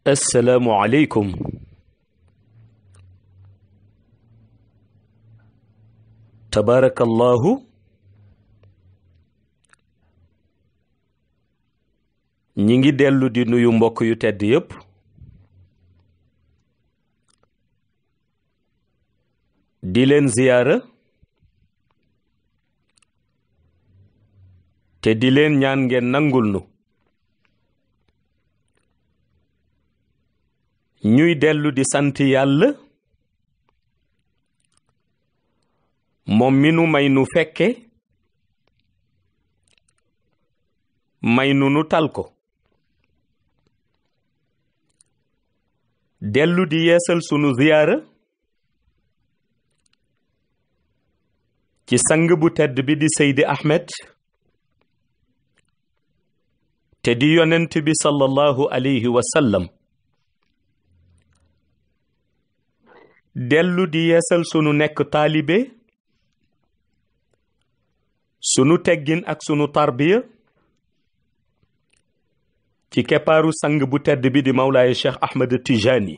assalaamu aleykum tabaarakallahu ñi ngi dellu di nuyu mbokk yu tedd yépp di leen ziyaara te di leen ñaan ngeen nangul nu ñuy dellu di sant yàlla moom mi nu may nu fekke may nu tal ko dellu di yeesal sunu ziyaara ci sang bu tedd bi di Seydi Ahmed te di yonent bi sallallahu alayhi wa sallam dellu di yeesal sunu nekk taalibe sunu teggin ak sunu tarbiya ci keppaaru sang bu tedd bi di Mawlaaya Cheikh Ahmed Tijani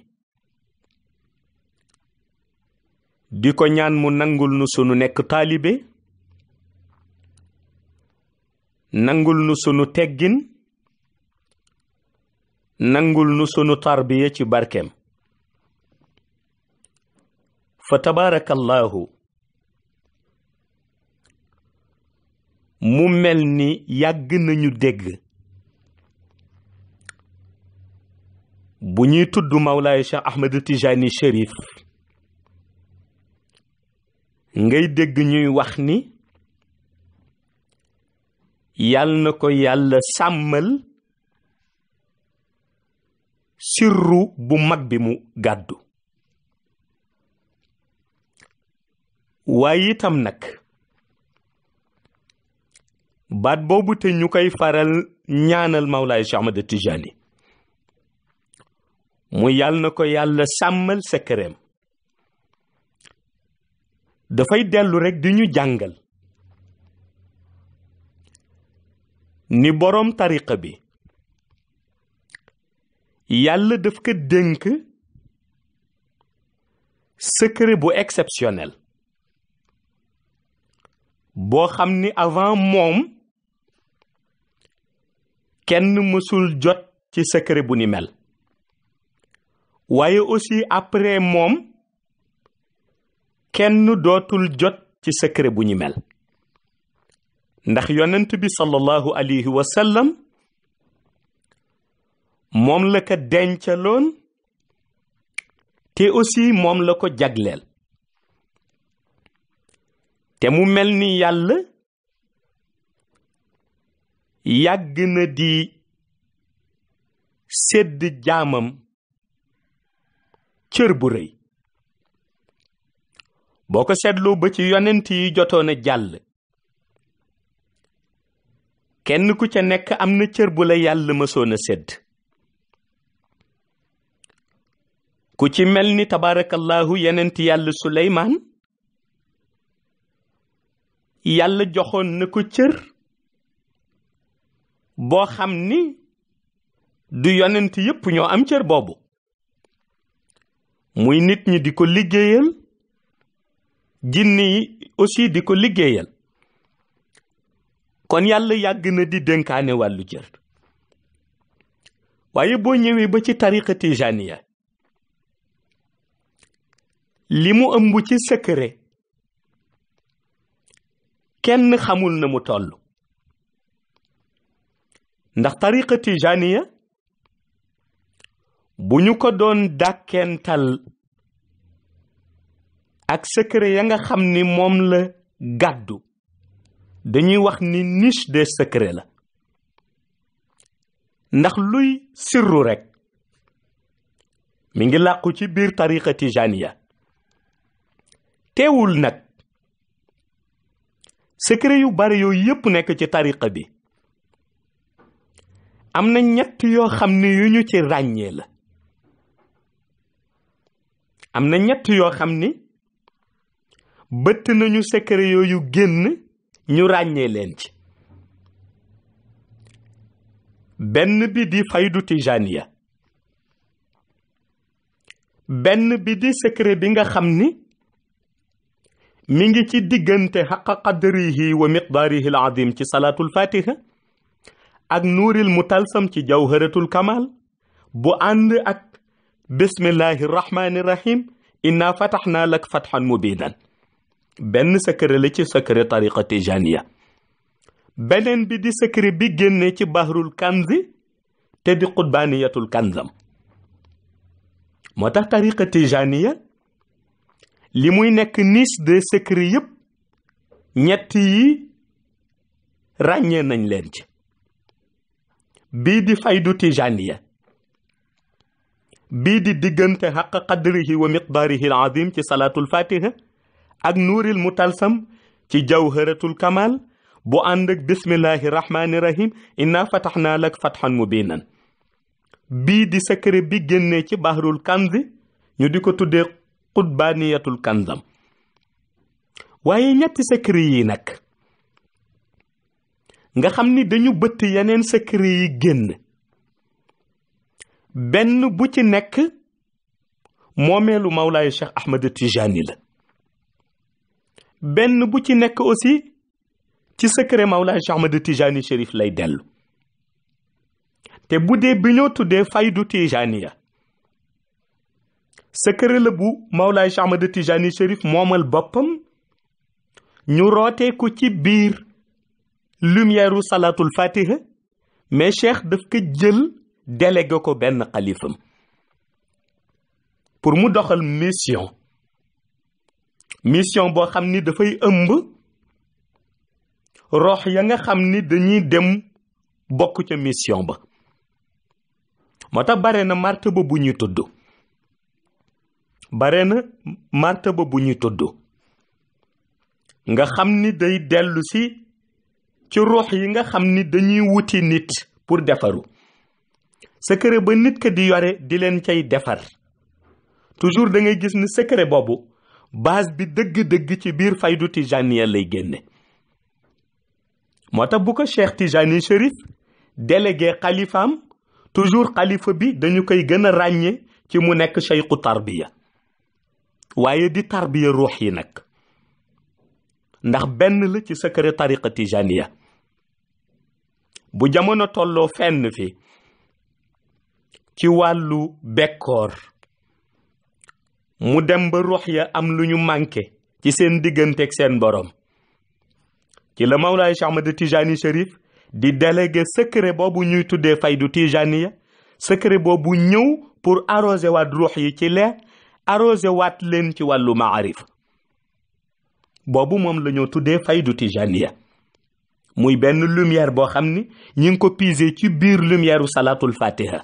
di ko ñaan mu nangul nu sunu nekk taalibe nangul nu sunu teggin nangul nu sunu tarbiya ci barkeem fa tabaarakallahu mu mel ni yàgg nañu dégg bu ñuy tudd Mawlaaya Cheikh Ahmed Tijani Chérif ngay dégg ñuy wax ni yal na ko yàlla sàmmal sirru bu mag bi mu gàddu waaye itam nag baat boobu te ñu koy faral ñaanal Mawlaaya Cheikh Ahmed Tijani mu yàlla na ko yàlla sàmmal sekkereem dafay dellu rekk di ñu jàngal ni boroom tariqa bi yàlla daf ko dénk secret bu exceptionnel boo xam ni avant moom kenn mësul jot ci secret bu ni mel waaye aussi après moom kenn dootul jot ci secret bu ñu mel ndax yonent bi sallallahu alayhi wa sallam moom la ko dencaloon te aussi moom la ko jagleel te mu mel ni yàlla yàgg na di sédd jaamam cër bu rëy boo ko seetloo ba ci yonent yi jotoon a jàll kenn ku ca nekk am na cër bu la yàlla mësoon a sédd ku ci mel ni tabaarakallahu yonent yàlla Suleymaan yàlla joxoon na ko cër boo xam ni du yonent yépp ñoo am cër boobu muy nit ñi di ko liggéeyal jinni yi aussi di ko liggéeyal kon yàlla yàgg na di dénkaane wàllu cër waaye boo ñëwee ba ci tariqa tijaniya li mu ëmb ci secret kenn xamul na mu toll ndax tariqa tijaniya bu ñu ko doon dàkkental ak secret ya nga xam ni moom la gàddu dañuy wax ni niche des secrets la ndax luy sirru rekk mi ngi làqu ci biir tariqa tijaniya teewul nag secret yu bari yooyu yépp nekk ci tariqa bi am na ñett yoo xam ni yu ñu ci ràññee la am na ñett yoo xam ni bëtt nañu secret yooyu génn ñu ràññee leen ci benn bi di faydu tijaniya benn bi di secret bi nga xam ni mi ngi ci diggante xaqa qadrihi wa miqdaarihi al azim ci salaatul fatiha ak nuuril mutalsam ci jawharatul kamal bu ànd ak bismillahi rahmani rahim inna fataxna lak fatxan mubinan benn secret la ci secret tariqa tijaniya beneen bi di secret bi génne ci bahrul kanzi te di qutbaniyatul kanzam moo tax tariqa tijaniya li muy nekk niis de secret yépp ñett yi ràññee nañ leen ci bii di faydu tijaniya bii di diggante xaq qadrihi wa miqdaarihi al azim ci salaatul fatiha ak nuuril mutalsam ci jawharatul kamal bu ànd ak bismillahi rahmani rahim inna fataxna lak fatxan mubinan bii di secret bi génnee ci bahrul kanzi ñu di ko tuddee qutbaniyatul kanzam waaye ñetti secret yi nag nga xam ni dañu bëtt yeneen secret yi génn benn bu ci nekk moomeelu Mawlaay Cheikh Ahmed Tijani la benn bu ci nekk aussi ci secret Mawlaay Cheikh Ahmed Tijani Chérif lay dellu te bu dee bi ñoo tuddee faydu Tijaniya secret la bu Mawlaay Cheikh Ahmed Tijani Chérif moomal boppam ñu rootee ko ci biir lumière u salaatul fatiha mais Cheikh daf ko jël délégué ko benn xalifam pour mu doxal mission boo xam ni dafay ëmb rox ya nga xam ni dañuy dem bokk ca mission ba moo tax bare na martaba bu ñuy tudd nga xam ni day dellu si ci rox yi nga xam ni dañuy wuti nit pour defaru secret ba nit ka di yore di leen cay defar toujours da ngay gis ni secret boobu base bi dëgg-dëgg ci biir faydu tijaniya lay génne moo tax bu ko Cheikh Tijani Chérif délégué xalifaam toujours xalifa bi dañu koy gën a ràññee ci mu nekk cheikhu tarbiya waaye di tarbiya ruux yi nag ndax benn la ci secret tariqa tijaniya bu jamono tolloo fenn fi ci wàllu bekkoor mu dem ba ruux ya am lu ñu manqué ci seen digganteeg seen borom ci la Mawlaay Cheikh Ahmed Tijani Chérif di délégué secret boobu ñuy tuddee faydu tijaniya secret boobu ñëw pour arroser waat ruux yi ci leer arroser waat leen ci wàllu maarif boobu moom la ñoo tuddee faydu tijaniya muy benn lumière boo xam ni ñi ngi ko piser ci biir lumière u salaatul fatiha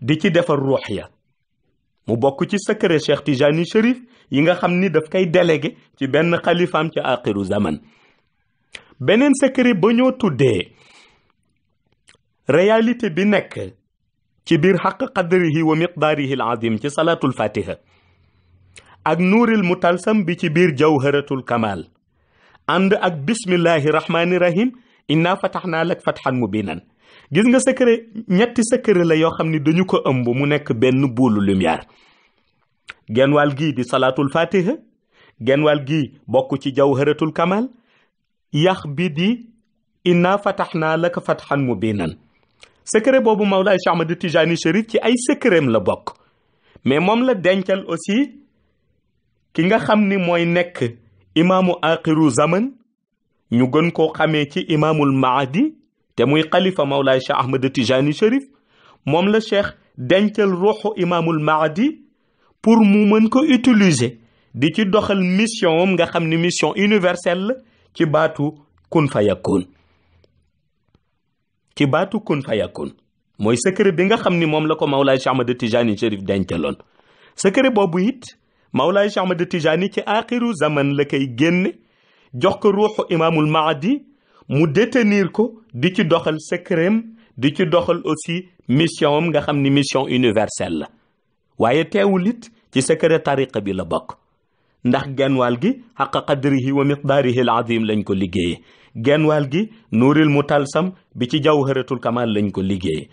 di ci defar ruux ya mu bokk ci secret Cheikh Tijani Chérif yi nga xam ni daf koy délégué ci benn xalifaam ci axiru zaman beneen secret ba ñoo tuddee réalité bi nekk ci biir xaq qadrihi wa miqdaarihi al azim ci salaatul fatiha ak nuuril mutalsam bi ci biir jawharatul kamal ànd ak bismillahi rahmani rahim inna fataxna lak fatxan mubinan gis nga secret ñetti secret la yoo xam ni dañu ko ëmb mu nekk benn buulu lumière genn wàll gii di salaatul fatiha genn wàll gii bokk ci jawharatul kamal yax bi di inna fataxna lak fatxan mubinan secret boobu Mawlaay Cheikh Ahmed Tijani Chérif ci ay secretam la bokk mais moom la dencal aussi ki nga xam ni mooy nekk imaamu axiru zaman ñu gën koo xamee ci imaamul mahdi te muy xalifa Mawlaay Cheikh Ahmed Tijani Chérif moom la Cheikh dencal ruuxu imaamul mahdi pour mu mën ko utiliser di ci doxal mission am nga xam ni mission universelle la ci baatu kun fayakun mooy secret bi nga xam ni moom la ko Mawlaay Cheikh Ahmed Tijani Chérif dencaloon secret boobu it Mawlaay Cheikh Ahmed Tijani ci axiru zaman la koy génne jox ko ruuxu imaamul mahdi mu détenir ko di ci doxal secretam di ci doxal aussi mission am nga xam ni mission universelle la waaye teewul it ci secret tariqa bi la bokk ndax genwal gi xaqa qadrihi wa miqdaarihi al azim lañ ko liggéeyee genwal gi nuuril mutalsam bi ci jawharatul kamal lañ ko liggéeyee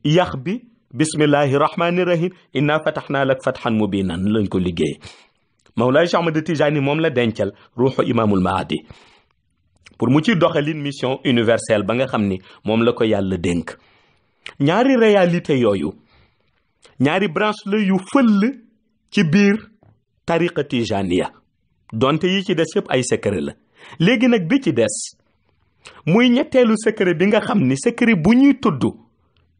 yax bi bismillahi rahmani rahim inna fatahnaa lak fathan mubinan lañ ko liggéey. Mawlaay Cheikh Ahmad Tijani moom la dencal ruuxu imaamul Mahdi pour mu ci doxalin mission universelle ba nga xam ni moom la ko yàlla dénk. ñaari réalité yooyu ñaari branche la yu fëll ci biir tariqa tijaniya donte yi ci des yëpp ay secret la. léegi nag bi ci des muy ñetteelu secret bi nga xam ni secret bu ñuy tudd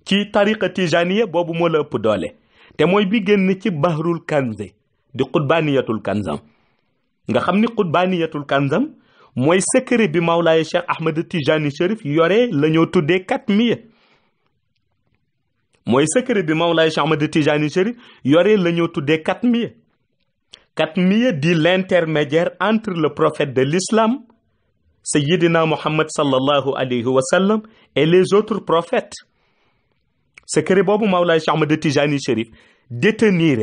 ci tariqa tijaniya boobu moo la ëpp doole te mooy bi génn ci bahrul kanzi di qutbaniyatul kanzam nga xam ni qutbaniyatul kanzam mooy secret bi Mawlaay Cheikh Ahmed Tijani Cherif yore la ñoo tuddee katmiya. mooy secret bi Mawlaay Cheikh Ahmed Tijani Cherif yore la ñoo tuddee katmiya. Katmiya dit l'intermédiaire entre le prophète de l'islam Sayyidina Muhammad sallallahu alayhi wa sallam et les autres prophètes. secret boobu Mawlaay Cheikh Ahmed Tijani Cherif détenir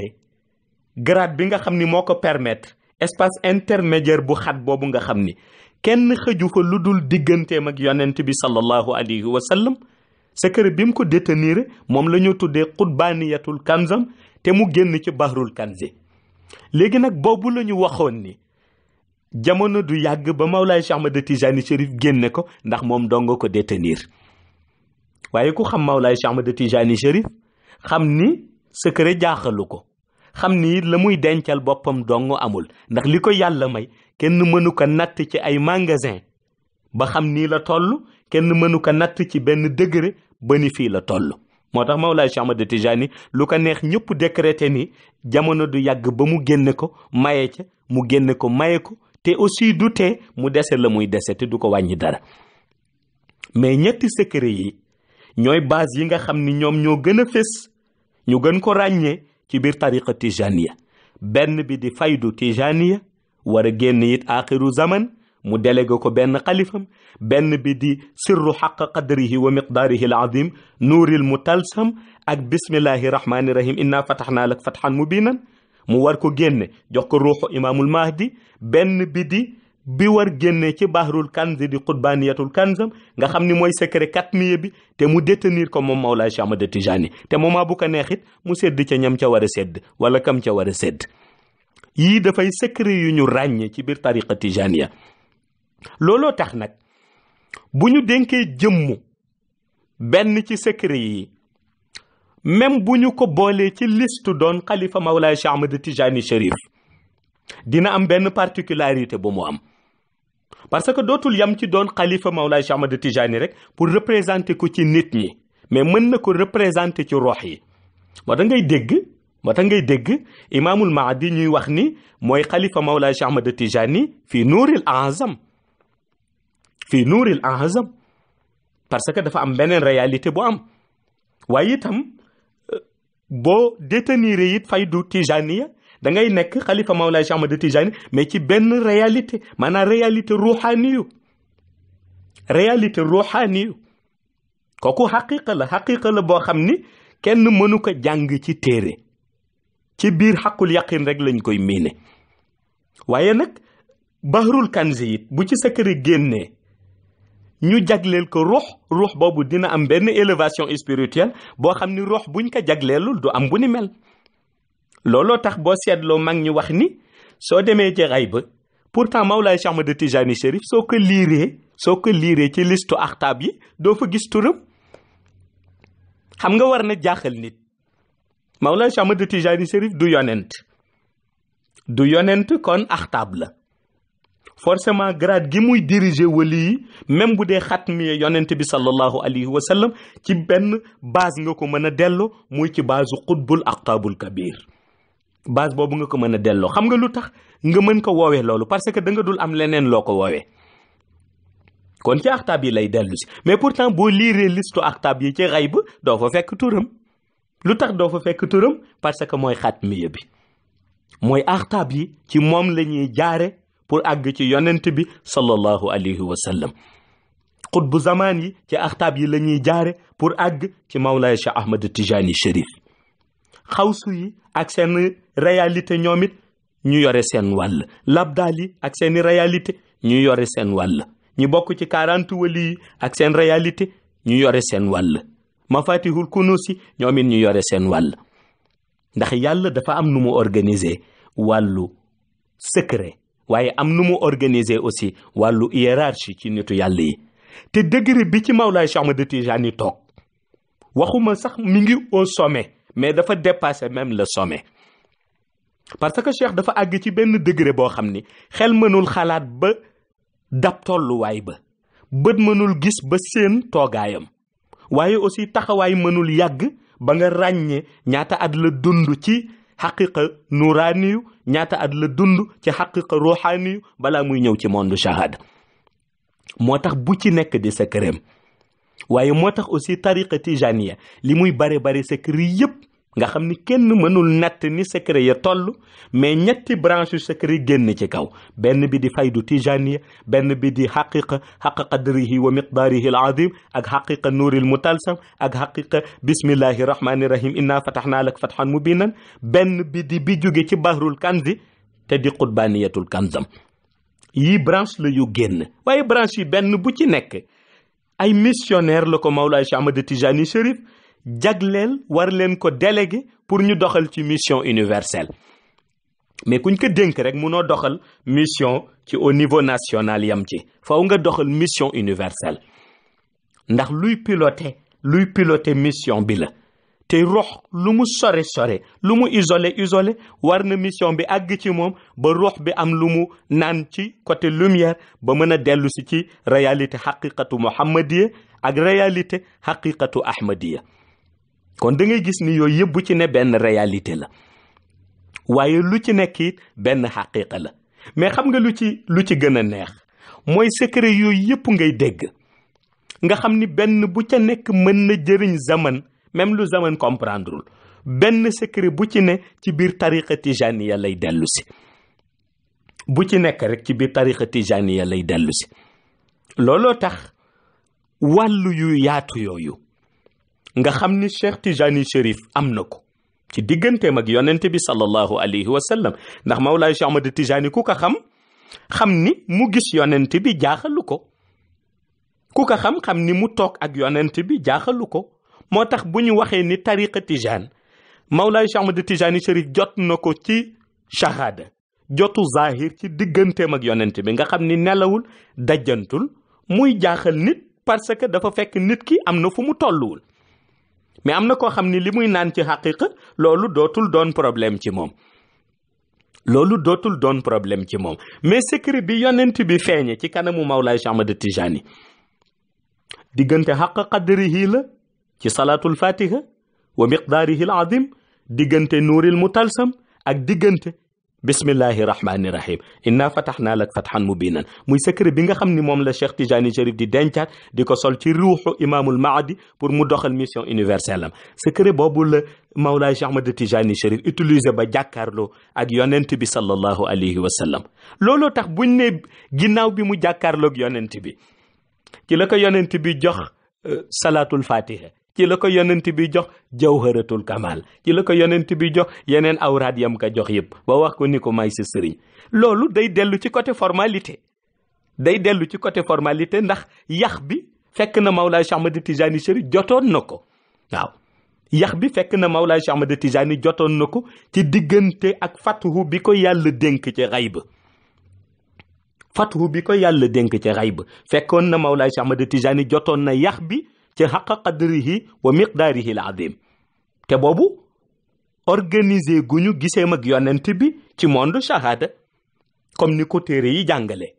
grade bi nga xam ni moo ko permettre espace intermédiaire bu xat boobu nga xam ni kenn xëju fa lu dul digganteem ak yonent bi sallallahu alayhi wa sallam. secret bi mu ko détenir moom la ñu tuddee qutbaniyatul kanzam te mu génn ci bahrul kanzi. léegi nag boobu la ñu waxoon ni jamono du yàgg ba Mawlaay Cheikh Ahmed Tijani Cherif génne ko ndax moom donga ko détenir. waaye ku xam Mawlaay Cheikh Ahmed Tijani Cherif xam ni secret jaaxalu ko, xam ni la muy dencal boppam dong amul ndax li ko yàlla may kenn mënu ko natt ci ay magasin ba xam nii la toll, kenn mënu ko natt ci benn degré ba ni fii la toll. moo tax Mawlaay Cheikh Ahmed Tijani lu ko neex ñëpp décrété ni jamono du yàgg ba mu génne ko maye ca, mu génne ko maye ko te aussi du tee mu dese la muy dese te du ko wàññi dara. mais ñetti secret yi ñooy base yi nga xam ni ñoom ñoo gën a fés ñu gën ko ràññee ci biir tariqa tijaniya. benn bi di faydu tijaniya war a génn it axiru zaman mu délégué ko benn xalifam. benn bi di sirru xaq qadrihi wa miqdaarihi al azim nuuril mutalsam ak bismillahi rahmani rahim inna fatahnaa lak fathan mubinan mu war ko génne jox ko ruuxu imaamul mahdi. benn bi di bi war génne ci bahrul kanzi di qutbaniyatul kanzam nga xam ni mooy secret katmiya bi te mu détenir ko moom Mawlaay Cheikh Ahmed Tijani te moment bu ko neexit mu sedd ca ñam ca war a sedd wala kam ca war a sedd. yii dafay secret yu ñu ràññee ci biir tariqa tijaniya. looloo tax nag bu ñu dénkee jëmmu benn ci secret yi même bu ñu ko boolee ci liste doon xalifa Mawlaay Cheikh Ahmed Tijani Cherif dina am benn particularité bu mu am parce que dootul yam ci doon xalifa Mawlaay Cheikh Ahmed Tijani rek pour représenter ko ci nit ñi mais mën na ko représenter ci rox yi. moo tax ngay dégg imaamul Mahdi ñuy wax ni mooy xalifa Mawlaay Cheikh Ahmed Tijani fii nuuril azam parce que dafa am beneen réalité bu am. waaye itam boo détenir it faydu tijaniya da ngay nekk xalifa Mawlaay Cheikh Ahmed Tijani mais ci benn réalité maanaam réalité ruuxaaniyu kooku xaqiqa la boo xam ni kenn mënu ko jàng ci téere ci biir xaqul yaqin rek lañ koy miine. waaye nag bahrul kanzi it bu ci secret génnee ñu jagleel ko ruux boobu dina am benn élévation spirituelle boo xam ni ruux buñ ko jagleelul du am bu ni mel. looloo tax boo seetloo mag ñi wax ni soo demee ci xayba pourtant Mawlaay Cheikh Ahmed Tijani Cherif soo ko liiree ci listu axtaab yi doo fa gis turam. xam nga war na jaaxal nit. Mawlaay Cheikh Ahmed Tijani Cherif du yonent kon axtaab la. forcément grade gi muy diriger wali yi même bu dee xatmiya yonent bi sallallahu alayhi wa sallam ci benn base nga ko mën a delloo muy ci base xutbul aqtaabul kabir. base boobu nga ko mën a delloo xam nga lu tax nga mën ko woowee loolu parce que da nga dul am leneen loo ko woowee. kon ci axtaab yi lay dellu si mais pourtant boo liiree listu axtaab yi ci xayb doo fa fekk turam. lu tax doo fa fekk turam parce que mooy xatmiya bi mooy axtaab yi ci moom la ñuy jaare pour àgg ci yonent bi sallallahu alayhi wa sallam. xutbu zamaan yi ci axtaab yi la ñuy jaare pour àgg ci Mawlaay Cheikh Ahmed Tijani Cherif. xawsu yi ak seen réalité ñoom it ñu yore seen wàll. labdaal yi ak seeni réalité ñu yore seen wàll. ñi bokk ci 40 wali yi ak seen réalité ñu yore seen wàll. mafatihul kunusi ñoom it ñu yore seen wàll ndax yàlla dafa am nu mu organiser wàllu secret waaye am nu mu organiser aussi wàllu hiérarchie ci nitu yàlla yi te degré bi ci Mawlaay Cheikh Ahmad Tijani toog waxuma sax mi ngi au sommet mais dafa dépasser même le sommet parce que Cheikh dafa àgg ci benn degré boo xam ni xel mënul xalaat ba dab tolluwaay ba bët mënul gis ba seen toogaayam waaye aussi taxawaay mënul yàgg ba nga ràññee ñaata at la dund ci xaqiqa nuraaniyu ñaata at la dund ci xaqiqa ruuxaaniyu balaa muy ñëw ci monde shahada moo tax bu ci nekk di secret waaye moo tax aussi tariqa tijaniya li muy bari secret yépp nga xam ni kenn mënul natt ni secret ya toll mais ñetti branche yu secret génn ci kaw benn bi di faydu tijaniya benn bi di xaqiqa qadrihi wa miqdaarihi al azim ak xaqiqa nuuril mutalsam ak xaqiqa bismillahi rahmani rahim inna fatahnaa lak fathan mubinan benn bi di bi jóge ci bahrul kanzi te di qutbaniyatul kanzam yii branche la yu génn waaye branche yi benn bu ci nekk ay missionnaire la ko Mawlaay Cheikh Ahmad Tijani Chérif jagleel war leen ko délégué pour ñu doxal ci mission universelle mais kuñ ko dénk rek munoo doxal mission ci au niveau national yam ci faw nga doxal mission universelle ndax luy piloter mission bi la te rox lu mu sore lu mu isolé war na mission bi àgg ci moom ba rox bi am lu mu naan ci côté lumière ba mën a dellu si ci réalité xaqiqatu muhammadiya ak réalité xaqiqatu ahmadiya kon da ngay gis ni yooyu yëpp bu ci ne benn réalité la waaye lu ci nekk it benn xaqiqa la mais xam nga lu ci gën a neex mooy secret yooyu yëpp ngay dégg nga xam ni benn bu ca nekk mën na jëriñ zaman même lu zaman comprendrewul benn secret bu ci ne ci biir tariqa tijaniya lay dellu si bu ci nekk rek ci biir tariqa tijaniya lay dellu si looloo tax wàllu yu yaatu yooyu nga xam ni Cheikh Tijani Chérif am na ko ci digganteem ak yonent bi sallallahu alayhi wa sallam ndax Mawlaay Cheikh Ahmad Tijani ku ko xam ni mu gis yonent bi jaaxalu ko ku ko xam ni mu toog ak yonent bi jaaxalu ko moo tax bu ñu waxee ni tariqa tijaan Mawlaay Cheikh Ahmad Tijani Chérif jot na ko ci shahada jotu zahir ci digganteem ak yonent bi nga xam ni nelawul dajjantul muy jaaxal nit parce que dafa fekk nit ki am na fu mu tolluwul mais am na koo xam ni li muy naan ci xaqiqa loolu dootul doon problème ci moom mais secret bi yonent bi feeñe ci kanamu Mawlaay Cheikh Ahmad Tijani diggante xaq qadrihi la ci salatul fatiha wa miqdaarihi al azim diggante nuuril mutalsam ak diggante bismillahi rahmani rahim inna fatahnaa lak fathan mubinan muy secret bi nga xam ni moom la Cheikh Tijani Chérif di dencaat di ko sol ci ruuxu imaamul mahdi pour mu doxal mission universelle am secret boobu la Mawlaay Cheikh Ahmad Tijani Chérif utilisé ba jàkkaarloo ak yonent bi sallallahu alayhi wa sallam looloo tax buñ ne ginnaaw bi mu jàkkaarloog yonent bi ci la ko yonent bi jox salatul fatiha ci la ko yonent bi jox jawharatul kamal ci la ko yonent bi jox yeneen awraat yam ka jox yëpp ba wax ko ni ko may sa sëriñ loolu day dellu ci côté formalité ndax yax bi fekk na Mawlaay Cheikh Ahmad Tijani Chérif jotoon na ko waaw yax bi fekk na Mawlaay Cheikh Ahmad Tijani jotoon na ko ci diggante ak fathu bi ko yàlla dénk ci xayb fekkoon na Mawlaay Cheikh Ahmad Tijani jotoon na yax bi ci xaqa qadrihi wa miqdaarihi al azim te boobu organiser guñu giseem ak yonent bi ci monde shahada comme ni ko téere yi jàngale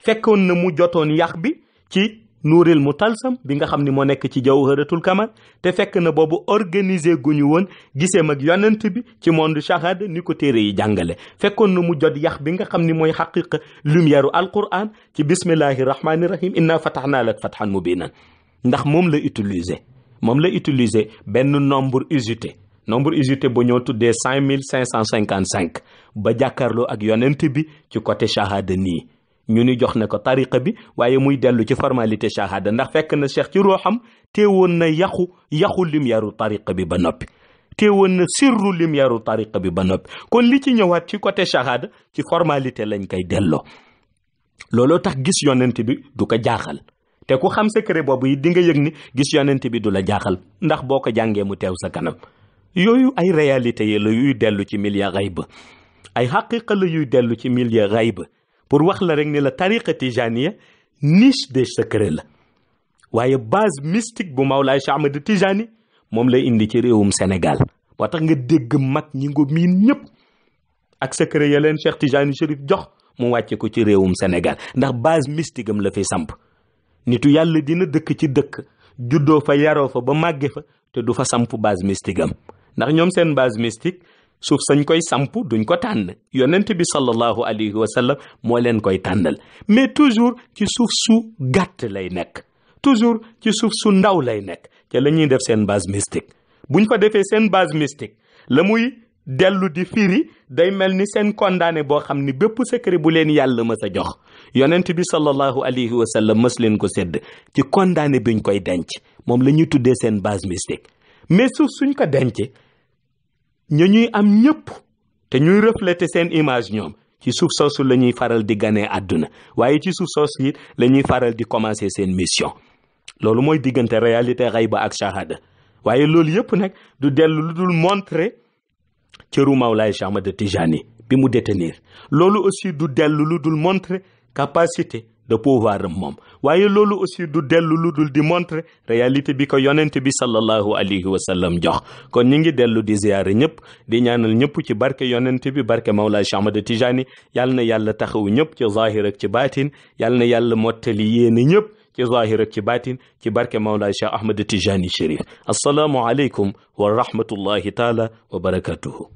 fekkoon na mu jotoon yax bi ci nuuril mutalsam bi nga xam ni moo nekk ci jawharatul kamal te fekk na boobu organiser guñu woon giseem ak yonent bi ci monde shahada ni ko téere yi jàngale fekkoon na mu jot yax bi nga xam ni mooy xaqiqa lumière u alquran ci bismillahi rahmani rahim inna fatahnaa lak fathan mubinan ndax moom la utiliser benn nombre usité bu ñoo tuddee 5555 ba jàkkaarloo ak yonent bi ci côté shahada nii ñu ni jox na ko tariqa bi waaye muy dellu ci formalité shahada ndax fekk na cheikh ci ruuxam teewoon na yaxu lumière tariqa bi ba noppi teewoon na sirru lumière tariqa bi ba noppi kon li ci ñëwaat ci côté shahada ci formalité lañ koy delloo looloo tax gis yonent bi du ko jaaxal te ku xam secret boobu yi di nga yëg ni gis yonent bi du la jaaxal ndax boo ko jàngee mu teew sa kanam. yooyu ay réalité yi la yuy dellu ci milieu xayb ay xaqiqa la yuy dellu ci milieu xayb pour wax la rek ni la tariqa tijaniya niche des secrets la waaye base mystique bu Mawlaay Cheikh Ahmed Tijani moom lay indi ci réewum Sénégal moo tax nga dégg mag ñi ngo miin ñëpp ak secret ya leen Cheikh Tijani Chérif jox mu wàcce ko ci réewum Sénégal ndax base mystique am la fi samp nitu yàlla dina dëkk ci dëkk juddoo fa yaroo fa ba màgge fa te du fa samp base mystique am ndax ñoom seen base mystique suuf sañ koy samp duñ ko tànn yonent bi sallallahu alayhi wa sallam moo leen koy tànnal mais toujours ci suuf su gàtt lay nekk toujours ci suuf su ndaw lay nekk te la ñuy def seen base mystique buñ ko defee seen base mystique la muy dellu di firi day mel ni seen condamné boo xam ni bépp secret bu leen yàlla mës a jox yonent bi sallallahu alayhi wa sallam mës leen ko sédd ci condamné biñ koy denc moom la ñuy tuddee seen base mystique mais suuf suñ ko dencee ña ñuy am ñëpp te ñuy refléter seen image ñoom ci suuf soosu la ñuy faral di ganee àdduna waaye ci suuf soosu it la ñuy faral di commencer seen mission loolu mooy diggante réalité xayba ak shahada waaye loolu yëpp nag du dellu lu dul montrer cëru Mawlaay Cheikh Ahmed Tijani bi mu détenir loolu aussi du dellu lu dul montrer capacité de pouvoir am moom waaye loolu aussi du dellu lu dul di montrer réalité bi ko yonent bi sallallahu alayhi wa sallam jox kon ñi ngi dellu di ziyaare ñëpp di ñaanal ñëpp ci barke yonent bi barke Mawlaay Cheikh Ahmed Tijani yàlla na yàlla taxawu ñëpp ci zahir ak ci baatin yàlla na yàlla mottali yéene ñëpp ci zahir ak ci baatin ci barke Mawlaay Cheikh Ahmed Tijani Chérif assalaamu aleykum wa rahmatullahi taala wa barakatuhu